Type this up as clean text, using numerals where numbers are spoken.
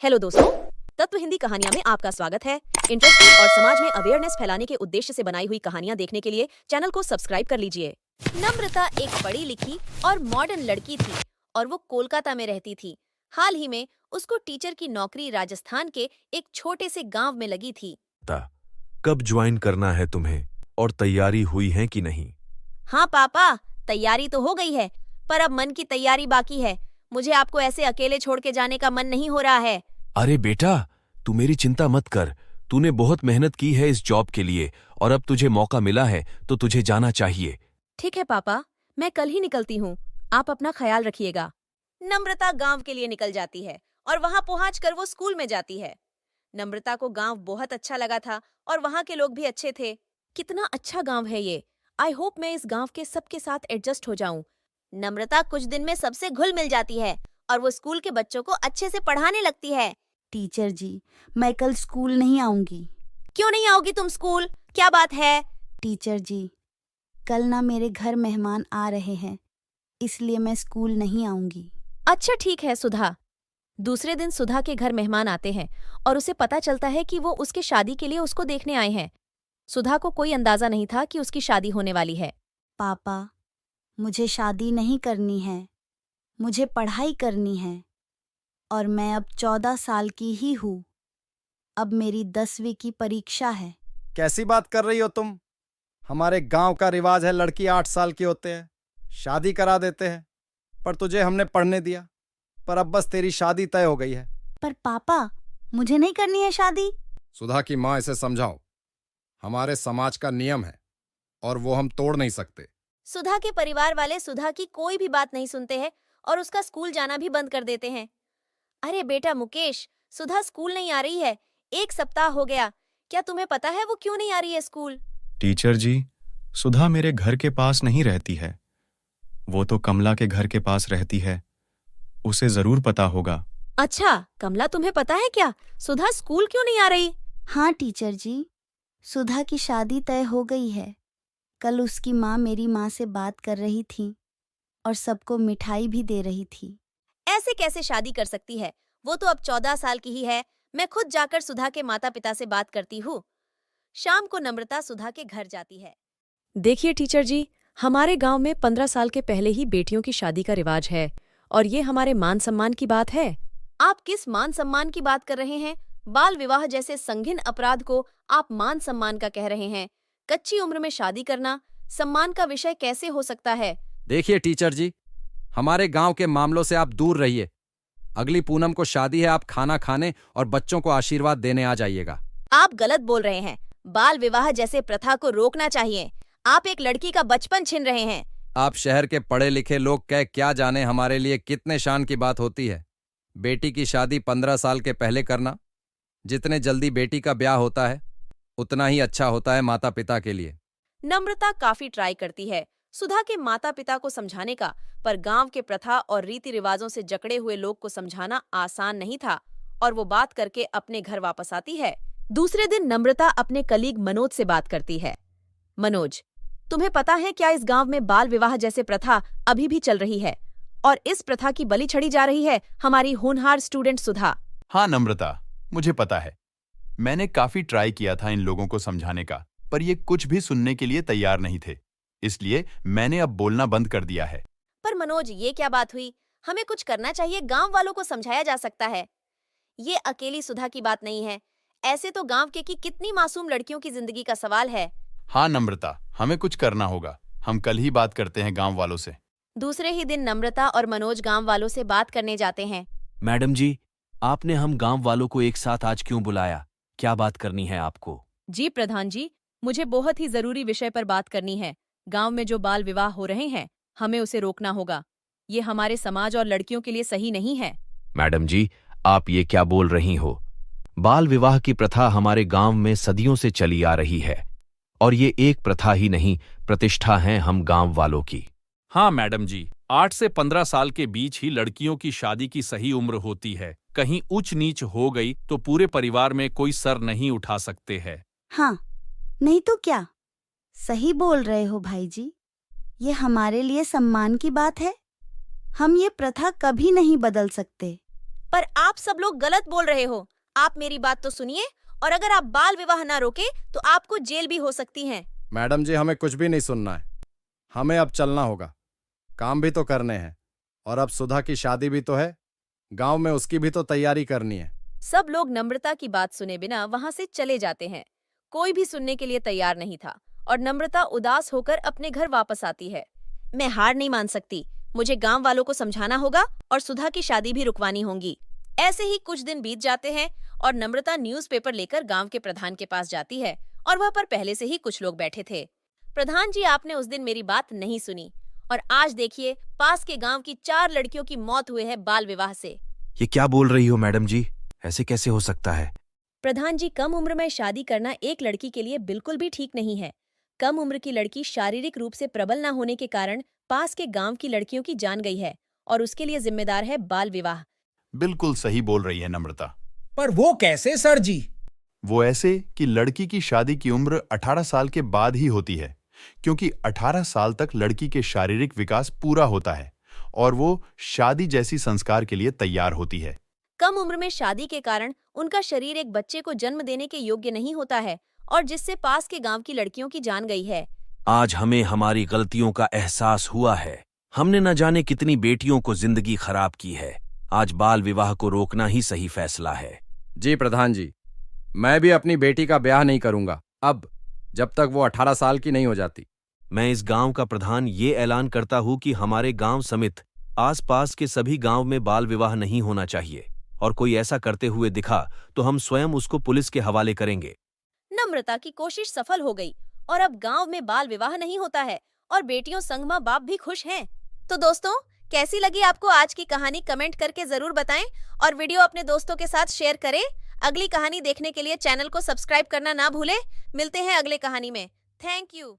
Hello दोस्तों, तत्व हिंदी कहानियां में आपका स्वागत है। इंटरेस्टिंग और समाज में अवेयरनेस फैलाने के उद्देश्य से बनाई हुई कहानियां देखने के लिए चैनल को सब्सक्राइब कर लीजिए। नम्रता एक पढ़ी लिखी और मॉडर्न लड़की थी और वो कोलकाता में रहती थी। हाल ही में उसको टीचर की नौकरी राजस्थान के एक छोटे से गाँव में लगी थी। कब ज्वाइन करना है तुम्हें और तैयारी हुई है कि नहीं? हाँ पापा, तैयारी तो हो गई है, पर अब मन की तैयारी बाकी है। मुझे आपको ऐसे अकेले छोड़ के जाने का मन नहीं हो रहा है। अरे बेटा, तू मेरी चिंता मत कर। तूने बहुत मेहनत की है इस जॉब के लिए और अब तुझे मौका मिला है तो तुझे जाना चाहिए। ठीक है पापा, मैं कल ही निकलती हूँ। आप अपना ख्याल रखिएगा। नम्रता गांव के लिए निकल जाती है और वहां पहुंचकर वो स्कूल में जाती है। नम्रता को गांव बहुत अच्छा लगा था और वहां के लोग भी अच्छे थे। कितना अच्छा गांव है ये। आई होप मैं इस गांव के सबके साथ एडजस्ट हो जाऊं। नम्रता कुछ दिन में सबसे घुल मिल जाती है और वो स्कूल के बच्चों को अच्छे से पढ़ाने लगती है। टीचर जी, मैं कल स्कूल नहीं आऊंगी। क्यों नहीं आओगी तुम स्कूल? क्या बात है? टीचर जी, कल ना मेरे घर मेहमान आ रहे हैं, इसलिए मैं स्कूल नहीं आऊंगी। अच्छा ठीक है सुधा। दूसरे दिन सुधा के घर मेहमान आते हैं और उसे पता चलता है कि वो उसके शादी के लिए उसको देखने आए हैं। सुधा को कोई अंदाजा नहीं था कि उसकी शादी होने वाली है। पापा, मुझे शादी नहीं करनी है, मुझे पढ़ाई करनी है और मैं अब 14 साल की ही हूँ। अब मेरी 10वीं की परीक्षा है। कैसी बात कर रही हो तुम? हमारे गांव का रिवाज है, लड़की 8 साल की होते हैं शादी करा देते हैं, पर तुझे हमने पढ़ने दिया। पर अब बस तेरी शादी तय हो गई है। पर पापा, मुझे नहीं करनी है शादी। सुधा की माँ, इसे समझाओ। हमारे समाज का नियम है और वो हम तोड़ नहीं सकते। सुधा के परिवार वाले सुधा की कोई भी बात नहीं सुनते हैं और उसका स्कूल जाना भी बंद कर देते हैं। अरे बेटा मुकेश, सुधा स्कूल नहीं आ रही है। 1 सप्ताह हो गया। क्या तुम्हें पता है वो क्यों नहीं आ रही है स्कूल? टीचर जी, सुधा मेरे घर के पास नहीं रहती है। वो तो कमला के घर के पास रहती है। उसे जरूर पता होगा। अच्छा, कमला तुम्हें पता है क्या? सुधा स्कूल क्यों नहीं आ रही? हाँ टीचर जी, सुधा की शादी तय हो गई है। कल उसकी माँ मेरी माँ से बात कर रही थी और सबको मिठाई भी दे रही थी। ऐसे कैसे शादी कर सकती है? वो तो अब 14 साल की ही है। मैं खुद जाकर सुधा के माता पिता से बात करती हूँ। शाम को नम्रता सुधा के घर जाती है। देखिए टीचर जी, हमारे गांव में 15 साल के पहले ही बेटियों की शादी का रिवाज है और ये हमारे मान सम्मान की बात है। आप किस मान सम्मान की बात कर रहे हैं? बाल विवाह जैसे संगीन अपराध को आप मान सम्मान का कह रहे हैं। कच्ची उम्र में शादी करना सम्मान का विषय कैसे हो सकता है? देखिए टीचर जी, हमारे गांव के मामलों से आप दूर रहिए। अगली पूनम को शादी है, आप खाना खाने और बच्चों को आशीर्वाद देने आ जाइएगा। आप गलत बोल रहे हैं। बाल विवाह जैसे प्रथा को रोकना चाहिए। आप एक लड़की का बचपन छीन रहे हैं। आप शहर के पढ़े लिखे लोग कह क्या जाने हमारे लिए कितने शान की बात होती है। बेटी की शादी 15 साल के पहले करना। जितने जल्दी बेटी का ब्याह होता है उतना ही अच्छा होता है माता पिता के लिए। नम्रता काफी ट्राई करती है सुधा के माता पिता को समझाने का, पर गांव के प्रथा और रीति रिवाजों से जकड़े हुए लोग को समझाना आसान नहीं था और वो बात करके अपने घर वापस आती है। दूसरे दिन नम्रता अपने कलीग मनोज से बात करती है। मनोज, तुम्हें पता है क्या इस गांव में बाल विवाह जैसे प्रथा अभी भी चल रही है और इस प्रथा की बलि चढ़ी जा रही है हमारी होनहार स्टूडेंट सुधा। हाँ नम्रता, मुझे पता है। मैंने काफी ट्राई किया था इन लोगों को समझाने का, पर ये कुछ भी सुनने के लिए तैयार नहीं थे। इसलिए मैंने अब बोलना बंद कर दिया है। पर मनोज, ये क्या बात हुई? हमें कुछ करना चाहिए। गांव वालों को समझाया जा सकता है। ये अकेली सुधा की बात नहीं है। ऐसे तो गांव के की कितनी मासूम लड़कियों की जिंदगी का सवाल है। हाँ नम्रता, हमें कुछ करना होगा। हम कल ही बात करते हैं गांव वालों से। दूसरे ही दिन नम्रता और मनोज गांव वालों से बात करने जाते हैं। मैडम जी, आपने हम गांव वालों को एक साथ आज क्यों बुलाया? क्या बात करनी है आपको? जी प्रधान जी, मुझे बहुत ही जरूरी विषय पर बात करनी है। गांव में जो बाल विवाह हो रहे हैं, हमें उसे रोकना होगा। ये हमारे समाज और लड़कियों के लिए सही नहीं है। मैडम जी, आप ये क्या बोल रही हो? बाल विवाह की प्रथा हमारे गांव में सदियों से चली आ रही है और ये एक प्रथा ही नहीं, प्रतिष्ठा है हम गांव वालों की। हाँ मैडम जी, 8 से 15 साल के बीच ही लड़कियों की शादी की सही उम्र होती है। कहीं ऊंच नीच हो गई तो पूरे परिवार में कोई सर नहीं उठा सकते हैं। हाँ, नहीं तो क्या? सही बोल रहे हो भाई जी। ये हमारे लिए सम्मान की बात है। हम ये प्रथा कभी नहीं बदल सकते। पर आप सब लोग गलत बोल रहे हो। आप मेरी बात तो सुनिए, और अगर आप बाल विवाह ना रोके तो आपको जेल भी हो सकती है। मैडम जी, हमें कुछ भी नहीं सुनना है। हमें अब चलना होगा, काम भी तो करने हैं, और अब सुधा की शादी भी तो है, गांव में उसकी भी तो तैयारी करनी है। सब लोग नम्रता की बात सुने बिना वहां से चले जाते हैं। कोई भी सुनने के लिए तैयार नहीं था और नम्रता उदास होकर अपने घर वापस आती है। मैं हार नहीं मान सकती, मुझे गांव वालों को समझाना होगा और सुधा की शादी भी रुकवानी होगी। ऐसे ही कुछ दिन बीत जाते हैं और नम्रता न्यूज़पेपर लेकर गांव के प्रधान के पास जाती है और वह पर पहले से ही कुछ लोग बैठे थे। प्रधान जी, आपने उस दिन मेरी बात नहीं सुनी और आज देखिए पास के गांव की 4 लड़कियों की मौत हुई है बाल विवाह से। ये क्या बोल रही हो मैडम जी? ऐसे कैसे हो सकता है? प्रधान जी, कम उम्र में शादी करना एक लड़की के लिए बिल्कुल भी ठीक नहीं है। कम उम्र की लड़की शारीरिक रूप से प्रबल न होने के कारण पास के गांव की लड़कियों की जान गई है और उसके लिए जिम्मेदार है बाल विवाह। बिल्कुल सही बोल रही है नम्रता। पर वो कैसे सर जी? वो ऐसे कि लड़की की शादी की उम्र 18 साल के बाद ही होती है, क्योंकि 18 साल तक लड़की के शारीरिक विकास पूरा होता है और वो शादी जैसी संस्कार के लिए तैयार होती है। कम उम्र में शादी के कारण उनका शरीर एक बच्चे को जन्म देने के योग्य नहीं होता है और जिससे पास के गांव की लड़कियों की जान गई है। आज हमें हमारी गलतियों का एहसास हुआ है। हमने न जाने कितनी बेटियों को जिंदगी खराब की है। आज बाल विवाह को रोकना ही सही फैसला है। जी प्रधान जी, मैं भी अपनी बेटी का ब्याह नहीं करूंगा अब, जब तक वो 18 साल की नहीं हो जाती। मैं इस गांव का प्रधान ये ऐलान करता हूं कि हमारे गांव समेत आसपास के सभी गांव में बाल विवाह नहीं होना चाहिए और कोई ऐसा करते हुए दिखा तो हम स्वयं उसको पुलिस के हवाले करेंगे। नम्रता की कोशिश सफल हो गई और अब गांव में बाल विवाह नहीं होता है और बेटियों संग मां बाप भी खुश हैं। तो दोस्तों, कैसी लगी आपको आज की कहानी? कमेंट करके जरूर बताएं और वीडियो अपने दोस्तों के साथ शेयर करें। अगली कहानी देखने के लिए चैनल को सब्सक्राइब करना ना भूलें। मिलते हैं अगले कहानी में। Thank you.